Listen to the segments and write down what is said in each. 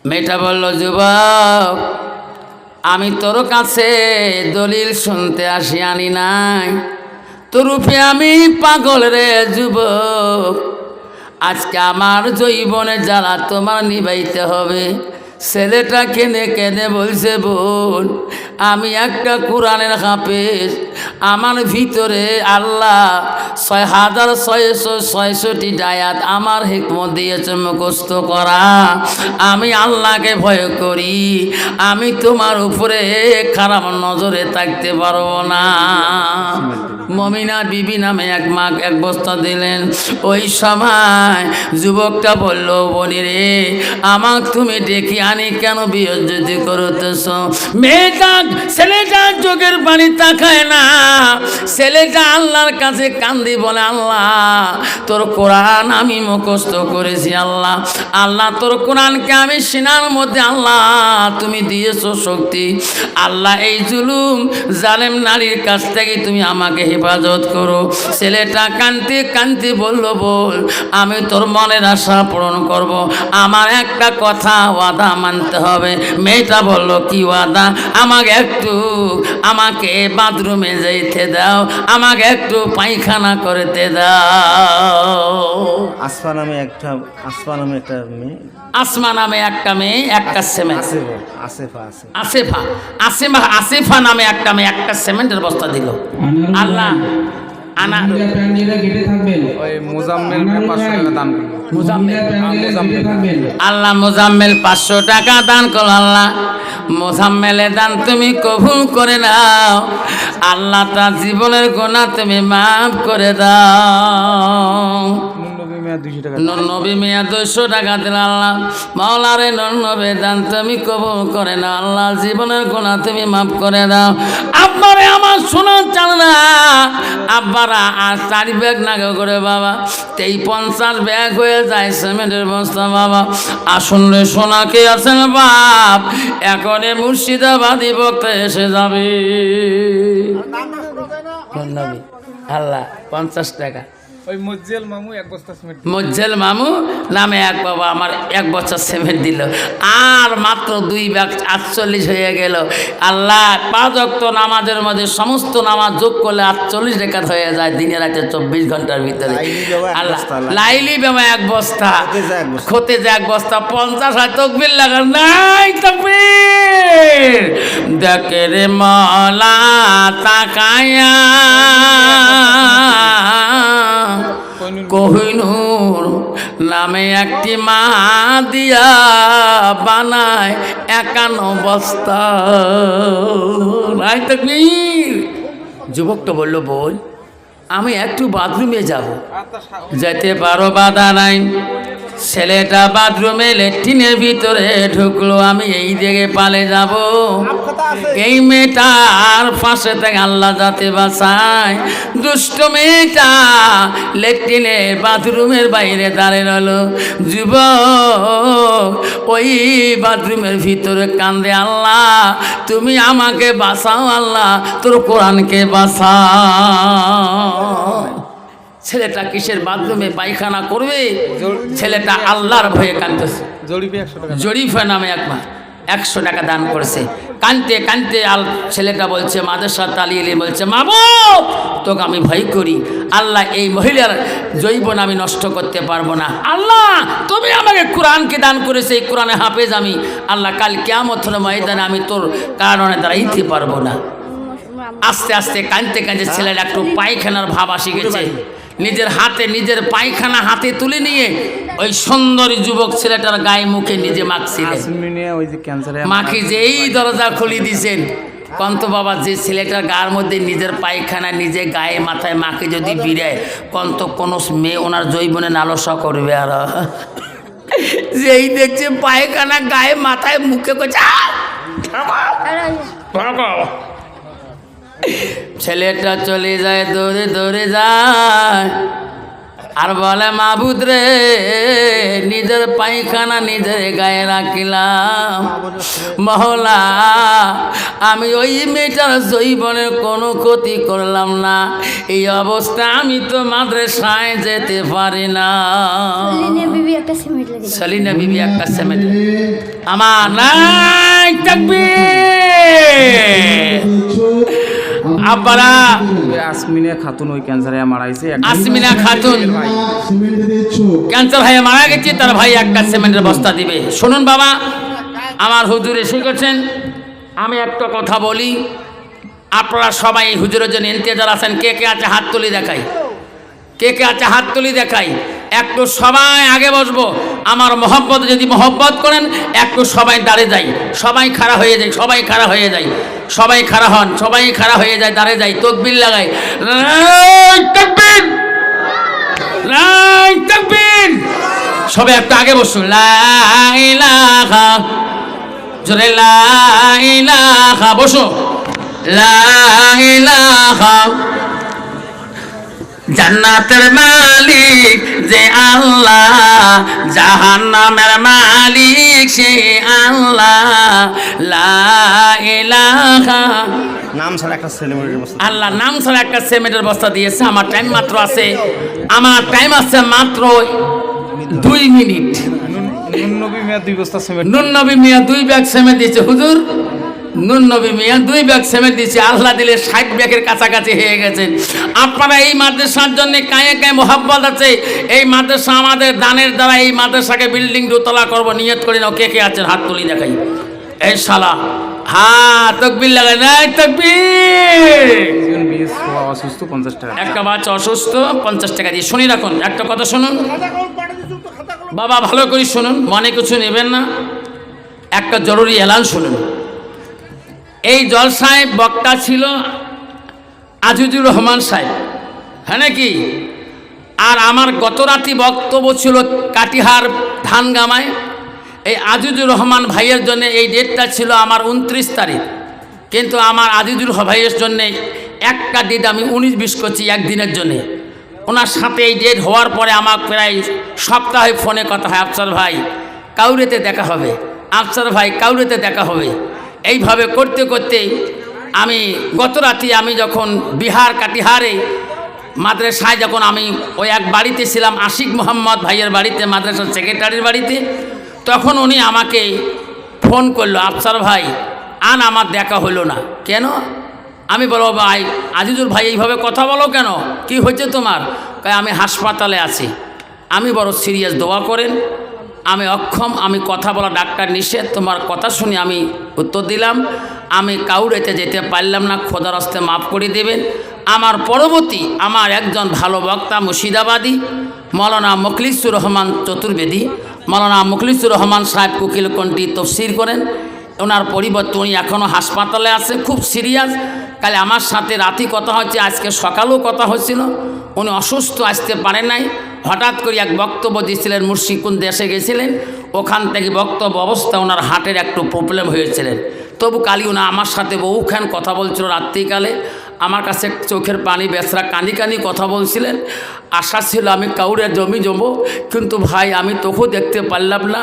মেয়েটা বলল, যুবক, আমি তোর কাছে দলিল শুনতে আসি আনি নাই, তোর রূপে আমি পাগল রে যুবক। আজকে আমার জৈবনে জ্বালা তোমার নিবাইতে হবে। ছেলেটা কেঁদে কেঁদে বলছে, বোন, আমি একটা কোরআনের হাফেজ, আমার ভিতরে আল্লাহ 6666 আয়াত আমার হিকমত দিয়েছে মুখস্থ করা। আমি আল্লাহকে ভয় করি, আমি তোমার উপরে খারাপ নজরে থাকতে পারবো না। মমিনা বিবি নামে এক মাক এক বস্তা দিলেন। ওই সময় যুবকটা বলল, বনি রে, আমাক তুমি ডেকে আনি কেন বিয়োজ্যতি করতেছ? মেয়েটা ছেলেটা চোখের পানি তাকায় না। ছেলেটা আল্লাহর কাছে কান্দি বলে, আল্লাহ তোর কোরআন আমি মুখস্থ করেছি। আল্লাহ আল্লাহ তোর কোরআনকে আমি সিনার মধ্যে আল্লাহ তুমি দিয়েছো শক্তি। আল্লাহ এই জুলুম জালেম নারীর কাছ থেকে তুমি আমাকে হেফাজত করো। ছেলেটা কান্তি কান্তি বলল, বল, আমি তোর মনের আশা পূরণ করব, আমার একটা কথা ওয়াদা মানতে হবে। মেয়েটা বলল, কি ওয়াদা? আমাকে বাথরুমে যেতে দাও, আমাকে একটু পায়খানা করতে দাও। আসমা নামে একটা মেয়ে, আসমা নামে একটা মেয়ে, একটা সিমেন্ট, আসিফা নামে একটা মেয়ে একটা সিমেন্টের বস্তা দিল। আল্লাহ আল্লাহ মোজাম্মেল 500 টাকা দান করো। আল্লাহ মোজাম্মেলের দান তুমি কবুল করে নাও। আল্লাহ তার জীবনের গুনাহ তুমি মাফ করে দাও। নবী মিয়া 200 টাকা দিল। আল্লাহ মাওলারে নবী দান তুমি কবুল করে নাও। আল্লাহ জীবনের গুনাহ তুমি মাফ করে দাও। আব্বারে আমার শোনা চাল না, আব্বারা আর 4 ব্যাগ নাগে করে বাবা, 50 ব্যাগ হয়ে যায় সিমেন্টের বস্তা বাবা। আসুন রে সোনা, কে আছেন বাপ? এখন মুর্শিদাবাদী বক্তা এসে যাবে। আল্লাহ 50 টাকা। ওই মজ্জেল মামু এক বস্তা সিমেন্ট, মজ্জেল মামু নামে এক বাবা আমার 1 বছর সিমেন্ট দিল। আর মাত্র 2 ব্যাগ 48 হয়ে গেল। আল্লাহ 5 ওয়াক্ত নামাজের মধ্যে সমস্ত নামাজ যোগ করলে 48 রেখাত হয়ে যায় দিনে রাতে 24 ঘন্টার ভিতরে। আল্লাহ লাইলি বেমা 1 বস্তা, খতে যে 1 বস্তা 50 হয়। তকবীর লাগান নাই, তকবীর। দেখে রে মাওলা তাকায়া কোহিনূর নামে একটি মা দিয়া বানায় 51 বস্তা। যুবকটা বলল, বল, আমি একটু বাথরুমে যাব। যেতে পারো, বাধা নাই। ছেলেটা বাথরুমে ল্যাট্রিনের ভিতরে ঢুকলো। আমি এই দিকে পালে যাব। এই মেয়েটার পাশে থেকে আল্লাহ যাতে বাঁচায়। দুষ্ট মেয়েটা ল্যাট্রিনের বাথরুমের বাইরে দাঁড়িয়ে রইল। যুবক ওই বাথরুমের ভিতরে কান্দে, আল্লাহ তুমি আমাকে বাঁচাও, আল্লাহ তোর কোরআনকে বাঁচাও। ছেলেটা কিসের বাথরুমে পায়খানা করবে? ছেলেটা আল্লাহর ভয়ে কাঁদতেছে। জরিফা নামে এক মা 100 টাকা দান করেছে। কানতে কানতে ছেলেটা বলছে, মাদ্রাসা তালিয়ে বলছে, মা বাবা তোকে আমি ভয় করি। আল্লাহ এই মহিলার জৈবন আমি নষ্ট করতে পারবো না। আল্লাহ তুমি আমাকে কোরআনকে দান করেছে, এই কোরআনে হাফেজ আমি। আল্লাহ কাল কিয়ামতের ময়দানে আমি তোর কারণে দাঁড়াইতে পারবো না। আস্তে আস্তে কানতে কানতে ছেলের একটু পায়খানার ভাব আসি গেছে। নিজের হাতে নিজের পায়খানা হাতে তুলে নিয়ে ওই সুন্দরী যুবক ছেলেটার গায়ে মুখে নিজে মাখছিলেন। মাখি যেই দরজা খুলে দিয়েছেন, কন্ত বাবা, যে ছেলেটার গায়ের মধ্যে নিজের পায়খানা নিজে গায়ে মাথায় মাখি যদি বিড়ায়, কন্ত কোনো মেয়ে ওনার জৈবনে নালসা করবে। আর যেই দেখছে পায়খানা গায়ে মাথায় মুখে করছে, ছেলেটা চলে যায়, দৌড়ে দৌড়ে যায়। আর বলে মাবুদ রে, নিজের পায়খানা নিজের গায়ে রাখিলাম। মহলা, আমি ওই মেয়েটার জৈবনে কোনো ক্ষতি করলাম না, এই অবস্থা আমি তো মাদ্রাসায় যেতে পারি না। সলিনা বিবি একটা সেমেন্ট আমার নাই তাকবীর। আব্বারা আসমিনা খাতুন ওই ক্যান্সারে মারা গেছে। আসমিনা খাতুন ক্যান্সার হয়ে মারা গেছে, তার ভাই একটা সিমেন্টের বস্তা দিবে। শুনুন বাবা, আমার হুজুর এসে গেছেন, আমি একটা কথা বলি, আপনারা সবাই হুজুরের জন্য ইন্তেজার আছেন। কে কে আছে হাত তুলি দেখাই, কে কে আছে হাত তুলি দেখাই। একটু সবাই আগে বসবো, আমার মহব্বত যদি মহব্বত করেন একটু সবাই দাঁড়িয়ে যাই, সবাই খাড়া হয়ে যায়, সবাই খাড়া হয়ে যায়, সবাই খাড়া হন, সবাই খাড়া হয়ে যায়, দাঁড়িয়ে যাই, তকবীর লাগাই, তাকবীর, তাকবীর। সবাই একটু আগে বসুন। লা ইলাহা, জোরে লা ইলাহা, বসো। লা ইলাহা, জান্নাতের মালিক যে আল্লাহ, জাহান্নামের মালিক সে আল্লাহ। লা ইলাহা, নাম ছাড়া একটা সেলিব্রিটির বস্তা। আল্লাহ নাম ছাড়া একটা সিমেন্টের বস্তা দিয়েছে। আমার টাইম মাত্র আছে, আমার টাইম আছে মাত্র 2 মিনিট। নুন নবী মিয়া 2 বস্তা সিমেন্ট। নুন নবী মিয়া 2 ব্যাগ সিমেন্ট দিয়েছে হুজুর। নুন নবী মিয়া 2 ব্যাগ সিমেন্ট দিয়েছে, আল্লাহ দিলে 60 ব্যাগের কাছাকাছি হয়ে গেছে। আপনারা এই মাদ্রাসার জন্য কায়ে কায়ে মোহাব্বত আছে, এই মাদ্রাসা আমাদের দানের দ্বারা এই মাদ্রাসাকে বিল্ডিং দোতলা করবো, নিয়ত করি না। কে কে আছেন হাত তুলি দেখাই। এই শালা হ্যাঁ তকবীর লাগাই, নাই তকবীর। একজন বিএস অসুস্থ 50 টাকা। একটা বাচ্চা অসুস্থ 50 টাকা দিয়ে। শুনি রাখুন, একটা কথা শুনুন বাবা, ভালো করে শুনুন, মনে কিছু নেবেন না। একটা জরুরি এলান শুনুন। এই জলসায় বক্তা ছিল আজিজুর রহমান সাহেব, হ্যাঁ নাকি? আর আমার গত রাতি বক্তব্য ছিল কাটিহার ধানগামায়। এই আজিজুর রহমান ভাইয়ের জন্য এই ডেটটা ছিল আমার 29 তারিখ, কিন্তু আমার আজিজুর ভাইয়ের জন্যে একটা ডেট আমি 19-20 করছি একদিনের জন্যে। ওনার সাথে এই ডেট হওয়ার পরে আমার প্রায় সপ্তাহে ফোনে কথা হয়, আফসার ভাই কাউরেতে দেখা হবে, আফসার ভাই কাউরেতে দেখা হবে। এইভাবে করতে করতে আমি গত রাতে আমি যখন বিহার কাটিহারে মাদ্রাসায় যখন আমি ওই এক বাড়িতে ছিলাম, আশিক মোহাম্মদ ভাইয়ের বাড়িতে, মাদ্রাসার সেক্রেটারির বাড়িতে, তখন উনি আমাকে ফোন করলো, আফসার ভাই আন আমার দেখা হলো না কেন? আমি বলবো ভাই আজিজুর ভাই এইভাবে কথা বলো কেন, কি হয়েছে তোমার? কয় আমি হাসপাতালে আছি। আমি বড় সিরিয়াস, দোয়া করেন। আমি অক্ষম, আমি কথা বলা ডাক্তার নিষেধ। তোমার কথা শুনে আমি উত্তর দিলাম, আমি কাউরেতে যেতে পারলাম না, খোদার হস্তে মাফ করে দেবেন। আমার পরবর্তী আমার একজন ভালো বক্তা মুর্শিদাবাদী মৌলানা মুখলিসুর রহমান চতুর্বেদী, মৌলানা মুখলিসুর রহমান সাহেব কুকিলকণ্ঠী তফসির করেন। ওনার পরিবর্তে উনি এখনও হাসপাতালে আছে, খুব সিরিয়াস। কালে আমার সাথে রাতি কথা হচ্ছে, আজকে সকালেও কথা হচ্ছিল। উনি অসুস্থ, আসতে পারেন নাই। হঠাৎ করে এক বক্তব্য দিয়েছিলেন, মুর্শিকুন দেশে গেছিলেন, ওখান থেকে বক্তব্য অবস্থা ওনার হার্টের একটু প্রবলেম হয়েছিলেন। তবু কালি উনি আমার সাথে বহুখান কথা বলছিল রাত্রিকালে। আমার কাছে চোখের পানি বেসরা কানি কানি কথা বলছিলেন। আশা ছিল আমি কাউরে জমি জমবো, কিন্তু ভাই আমি তোকেও দেখতে পারলাম না,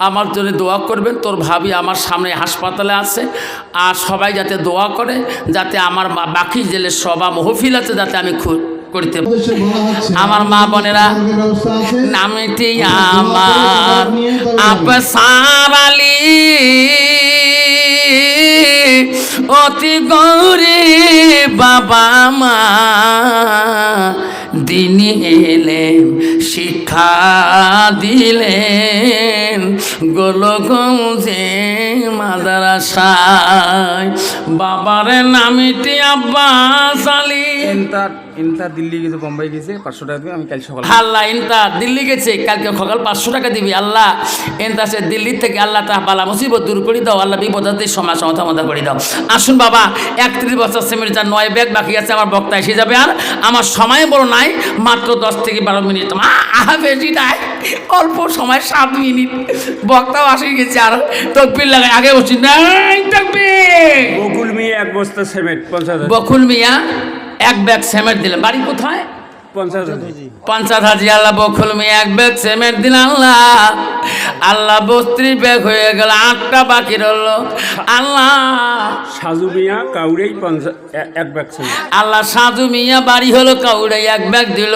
আমার জন্য দোয়া করবেন। তোর ভাবি আমার সামনে হাসপাতালে আছে, আর সবাই যাতে দোয়া করে, যাতে আমার বাকি জেলের সভা মহফিল আছে যাতে আমি করতে। আমার মা বোনেরা, নামটি আমার আফসার আলী, অতি গরিব বাবা মা, দিনে এলেন শিক্ষা দিলেন গোলগঞ্জে মাদ্রাসায়। বাবার নামটি আব্বাস আলী। ইনতা দিল্লি গেছে, বোম্বাই গেছে, 500 টাকা দিবে। আমি কাল সকালে আল্লাহ ইনতা দিল্লি গেছে, কালকে সকাল 500 টাকা দিবি। আল্লাহ ইনতা সে দিল্লি থেকে আল্লাহ তা বালা মুসিবত দূর করে দাও, আল্লাহ বিপদাতে সময় সমাধান করে দাও। আসুন বাবা, 31 বছর সেমিনার 9 ব্যাগ বাকি আছে, আমার বক্তা এসে যাবে। আর আমার সময় বড় নাই, মাত্র 10 থেকে 12 মিনিট। বেশি নাই, অল্প সময় 7 মিনিট। বক্তাও আসে গেছে, আর তকবির লাগাই আগে বসি নাই তকবির। বকুল মিয়া 1 বস্তা সিমেন্ট 50,000। বকুল মিয়া 1 ব্যাগ সিমেন্ট দিলেন। বাড়ি কোথায়? 50 হাজি আল্লাহ বকুল মিয়া এক ব্যাগ সিমেন্ট দিন আল্লাহ আল্লাহ 32 ব্যাগ হয়ে গেল 8টা বাকি রইল আল্লাহ সাজু মিয়া কাউরেই 1 ব্যাগ ছিল। আল্লাহ সাজু মিয়া বাড়ি হলো কাউড়ে 1 ব্যাগ দিল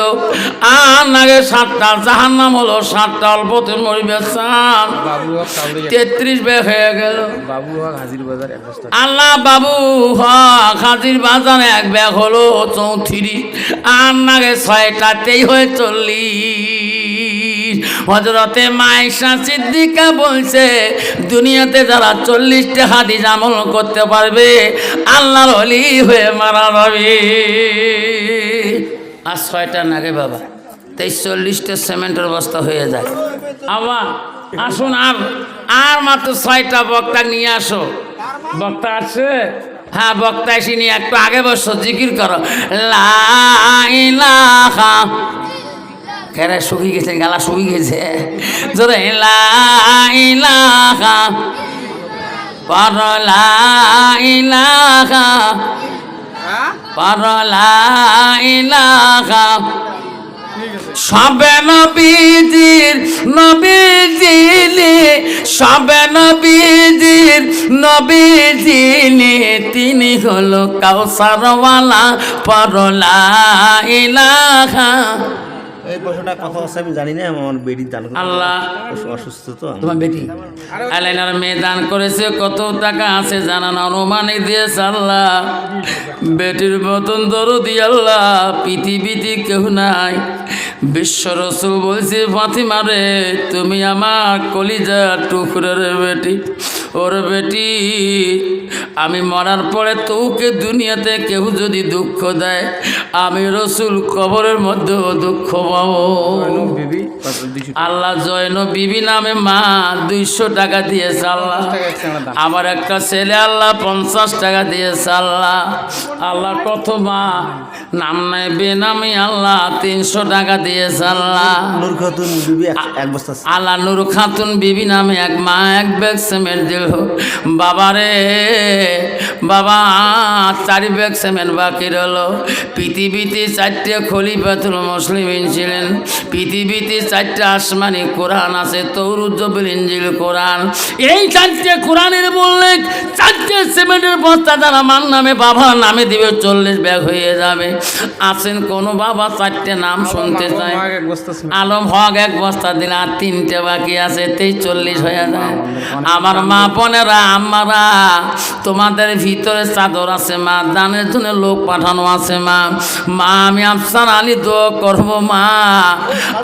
আর নাগে 7টা জাহান্নাম হলো 7টা অল্পতে মরিবে সান বাবু হক কাউরে 33 ব্যাগ হয়ে গেল বাবু হক হাজির বাজার 1 বস্তা আল্লাহ বাবু হক হাজির বাজার 1 ব্যাগ হলো 34 আর নাগে 6টাতেই হয়ে 40 হযরতে মায়েশা সিদ্দিকা বলছে দুনিয়াতে যারা 40টা হাদিস আমল করতে পারবে আল্লাহর ওলি হয়ে মারা যাবে আর 6টা নাগে বাবা 43টা সিমেন্টের বস্তা হয়ে যায় আবার আসুন আর মাত্র 6টা বক্তা নিয়ে আসো বক্তা আছে হ্যাঁ বক্তা এসে নিয়ে একটু আগে বসো জিকির করো লা ইলাহা কেরা শুকিয়ে গেছে গালা শুকিয়ে গেছে জোরে লা ইলাহা পর লা ইলাহা পর লা ইলাহা সবে নবীজির নবীজিনে তিনি হলো কাউসারওয়ালা পর লা ইলাহা এই প্রশ্নটা কথা আছে আমি জানি না আমার বেটি দান আল্লাহ অসুস্থ তো তোমার বেটি আলাইনার মেয়ে দান করেছে কত টাকা আছে জানান অনুমানিক দিয়েছে আল্লাহ বেটির মতন দরদি আল্লাহ পৃথিবীতে কেউ নাই বিশ্ব রসুল বলছে ফাতিমা রে তুমি আমার কলিজা টুকরের বেটি ওর বেটি আমি মরার পরে তোকে দুনিয়াতে কেউ যদি দুঃখ দেয় আমি রসুল কবরের মধ্যেও দুঃখ পাবো বিবি 200 আল্লাহ জয়ন বিবি নামে মা 200 টাকা দিয়েছে আল্লাহ টাকা extra দাম। আমার একটা ছেলে আল্লাহ 50 টাকা দিয়েছে আল্লাহ আল্লাহ কত মা নাম নাই বেনামি আল্লাহ 300 টাকা দিয়েছে আল্লাহ নূর খাতুন বিবি এক বস্তা আল্লাহ নূর খাতুন বিবি নামে এক মা 1 ব্যাগ সিমেন্ট দিল বাবারে বাবা 4 ব্যাগ সিমেন্ট বাকি রইল পৃথিবীতে 4টে খলিফাতুল মুসলিমিন ছিলেন পৃথিবীতে 4টা আসমানি কোরআন আছে তৌরাত জবুর ইনজিল কোরআন এই 4টে কোরআনের বললে 4টে সিমেন্টের বস্তা যারা আমার নামে বাবার নামে দিবে 40 ব্যাগ হয়ে যাবে আছেন কোন বাবা 4টে নাম শুনতে চায় হক 1 বস্তা ছিল আলম হক 1 বস্তা দিলে আর 3টে বাকি আছে 43 হয়ে যায় আমার মা বোনেরা আমারা তোমাদের ভিতরে চাদর আছে মা দানের জন্য লোক পাঠানো আছে মা আমি আফসার আলী দোয়া করবো মা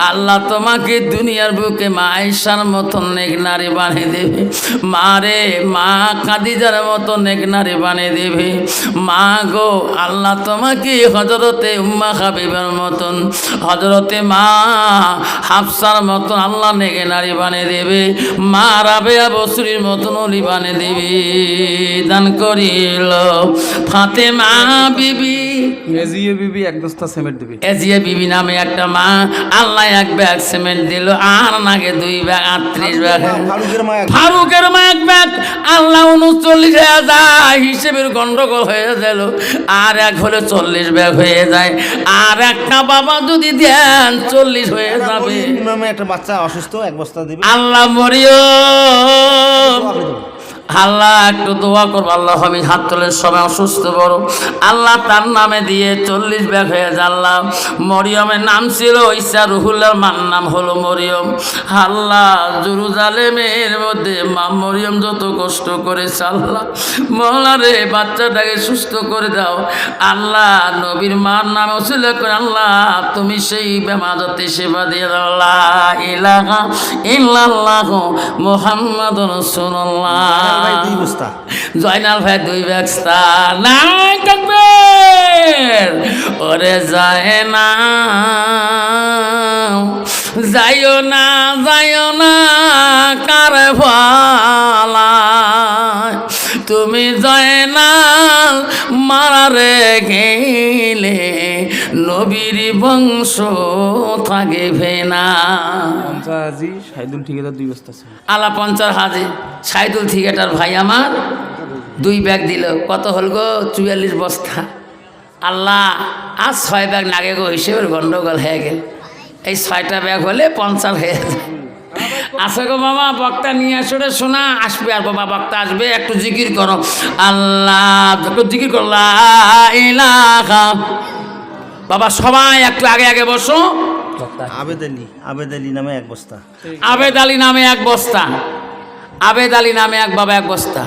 আল্লাহ তোমাকে দুনিয়ার বুকে মা আয়েশার মতন নেক নারী বানিয়ে দেবে মা রে মা খাদিজার মতন নেক নারী বানিয়ে দেবে মা গো আল্লাহ তোমাকে হযরতে উম্মা হাবিবের মতন হযরতে মা হাফসার মতন আল্লাহ নেক নারী বানিয়ে দেবে মা রাবেয়া বসরির মতন অলি বানিয়ে দেবে দান করিল ফাতেমা বিবি এজিয়ে বিবি 1 বস্তা সিমেন্ট দিবি এজিয়া বিবি নামে একটা মা আল্লাহ 1 ব্যাগ সিমেন্ট দিল আর নাগে 2 ব্যাগ 38 ব্যাগ ফারুকের মা ফারুকের মা 1 ব্যাগ আল্লাহ 39,000 হিসেবের গন্ডগোল হয়ে গেল আর 1 হলে 40 ব্যাগ হয়ে যায় আর একটা বাবা যদি দেন 40 হয়ে যাবে নামে একটা বাচ্চা অসুস্থ 1 বস্তা দিবি আল্লাহ মরিয়ম আল্লাহ একটু দোয়া করবো আল্লাহ আমি হাত তোলের সময় অসুস্থ বড় আল্লাহ তার নামে দিয়ে 40 ব্যাগ হয়ে যায় আল্লাহ মরিয়মের নাম ছিল ঈসা রুহুল্লাহর মার নাম হলো মরিয়ম আল্লাহ জেরুজালেমের মধ্যে মা মরিয়ম যত কষ্ট করেছে আল্লাহ মওলা রে বাচ্চাটাকে সুস্থ করে দাও আল্লাহ নবীর মার নাম ছিল করে আল্লাহ তুমি সেই বেমাদতে সেবা দিয়ে দাও লা ইলাহা ইল্লাল্লাহু মুহাম্মাদুর রাসূলুল্লাহ ভাই 2 বস্তা জয়নাল ভাই 2 ব্যবস্থা নাই তাকবীর ওরে যায় না যাইও না কার ভালা তুমি জয়নাল মারারে গেলে নবীর বংশ থাকবে না 50 হাজি সাইদুল ঠিকাদার 2 বস্তা ছিল আলা 50 হাজি সাইদুল ঠিকাদার ভাই আমার 2 ব্যাগ দিল কত হল গো 44 বস্তা আল্লাহ আর 6 ব্যাগ নাগে গো হিসেবের গন্ডগোল হয়ে গেল। এই 6টা ব্যাগ হলে 50 হয়ে যায়। আসে গো মামা বক্তা নিয়ে আসো রে শোনা, আসবে আর বাবা বক্তা আসবে, একটু জিকির করো আল্লাহ, একটু জিকির করো লা ইলাহা। বাবা সবাই একটু আগে আগে বসো। আবেদ আলী নামে এক বস্তা। আবেদ আলী নামে এক বস্তা, আবেদ আলী নামে এক বাবা এক বস্তা।